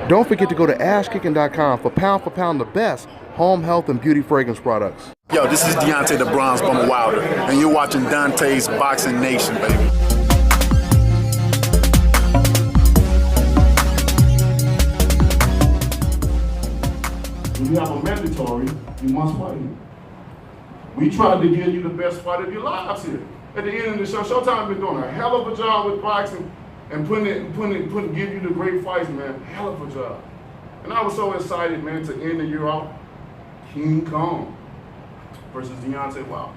Don't forget to go to ashkicking.com for pound the best home health and beauty fragrance products. Yo, this is Deontay the Bronze Bomber Wilder, and you're watching Dante's Boxing Nation, baby. When you have a mandatory, you must fight him. We tried to give you the best fight of your lives here. At the end of the show, Showtime been doing a hell of a job with boxing and give you the great fights, man. Hell of a job. And I was so excited, man, to end the year off King Kong versus Deontay Wilder.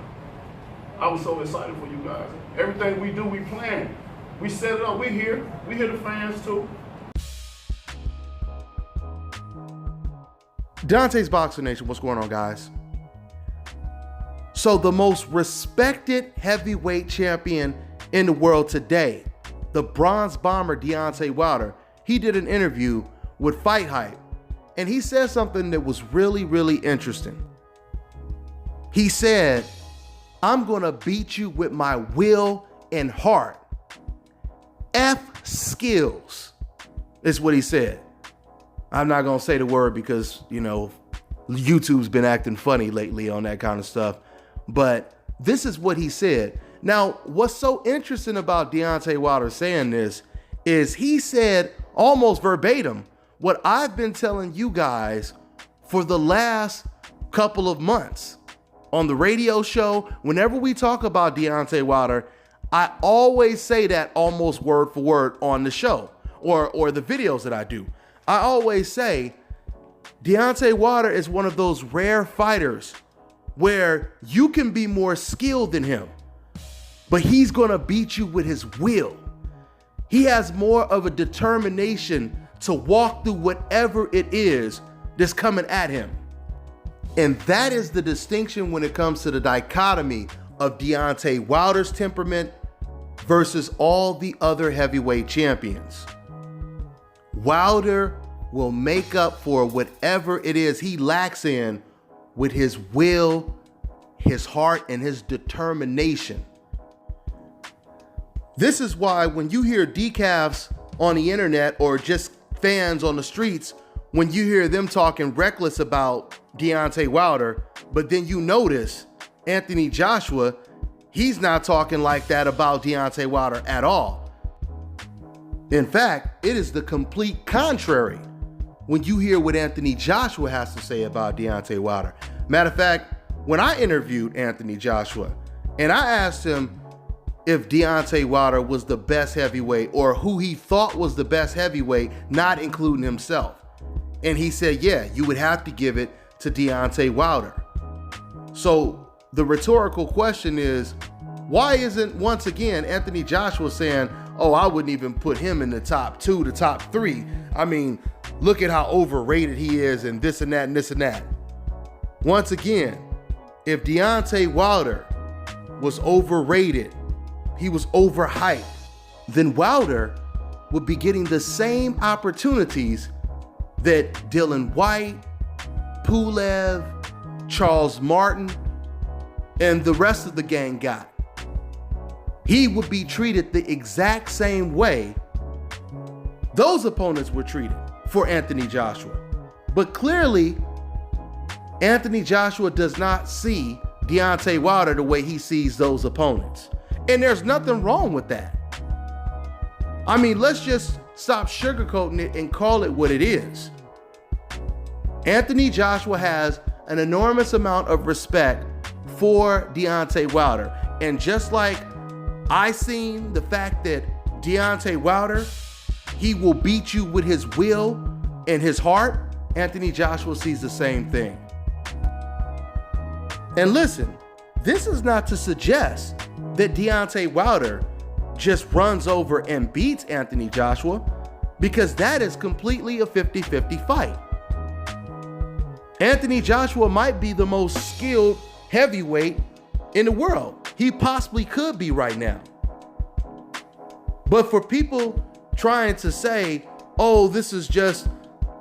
I was so excited for you guys. Everything we do, we plan. We set it up. We here the fans too. Dante's Boxing Nation, what's going on, guys? So the most respected heavyweight champion in the world today, the Bronze Bomber Deontay Wilder, he did an interview with Fight Hype, and he said something that was really, really interesting. He said, "I'm gonna beat you with my will and heart. F skills," is what he said. I'm not gonna say the word because, you know, YouTube's been acting funny lately on that kind of stuff. But this is what he said. Now, what's so interesting about Deontay Wilder saying this is he said almost verbatim what I've been telling you guys for the last couple of months on the radio show. Whenever we talk about Deontay Wilder, I always say that almost word for word on the show or the videos that I do. I always say Deontay Wilder is one of those rare fighters where you can be more skilled than him, but he's gonna beat you with his will. He has more of a determination to walk through whatever it is that's coming at him. And that is the distinction when it comes to the dichotomy of Deontay Wilder's temperament versus all the other heavyweight champions. Wilder will make up for whatever it is he lacks in with his will, his heart, and his determination. This is why when you hear decafs on the internet or just fans on the streets, when you hear them talking reckless about Deontay Wilder, but then you notice Anthony Joshua, he's not talking like that about Deontay Wilder at all. In fact, it is the complete contrary when you hear what Anthony Joshua has to say about Deontay Wilder. Matter of fact, when I interviewed Anthony Joshua and I asked him if Deontay Wilder was the best heavyweight or who he thought was the best heavyweight, not including himself. And he said, yeah, you would have to give it to Deontay Wilder. So the rhetorical question is, why isn't, once again, Anthony Joshua saying, oh, I wouldn't even put him in the top 2, the top 3. I mean, look at how overrated he is and this and that and this and that. Once again, if Deontay Wilder was overrated, he was overhyped, then Wilder would be getting the same opportunities that Dylan White, Pulev, Charles Martin, and the rest of the gang got. He would be treated the exact same way those opponents were treated for Anthony Joshua. But clearly, Anthony Joshua does not see Deontay Wilder the way he sees those opponents. And there's nothing wrong with that. I mean, let's just stop sugarcoating it and call it what it is. Anthony Joshua has an enormous amount of respect for Deontay Wilder. And just like I seen the fact that Deontay Wilder, he will beat you with his will and his heart, Anthony Joshua sees the same thing. And listen, this is not to suggest that Deontay Wilder just runs over and beats Anthony Joshua, because that is completely a 50-50 fight. Anthony Joshua might be the most skilled heavyweight in the world. He possibly could be right now. But for people trying to say, oh, this is just,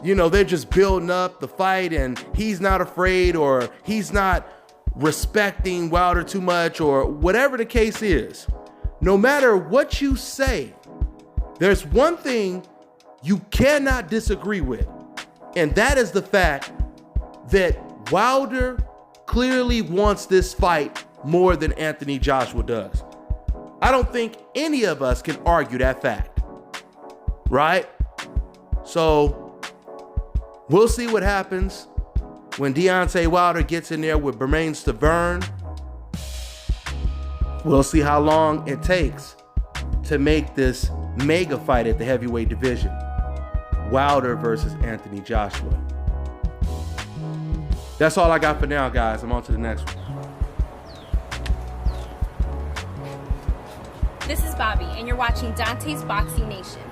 you know, they're just building up the fight and he's not afraid or he's not respecting Wilder too much or whatever the case is, no matter what you say, there's one thing you cannot disagree with. And that is the fact that Wilder clearly wants this fight more than Anthony Joshua does. I don't think any of us can argue that fact, right? So we'll see what happens when Deontay Wilder gets in there with Bermane Stiverne. We'll see how long it takes to make this mega fight at the heavyweight division. Wilder versus Anthony Joshua. That's all I got for now, guys. I'm on to the next one. This is Bobby, and you're watching Dante's Boxing Nation.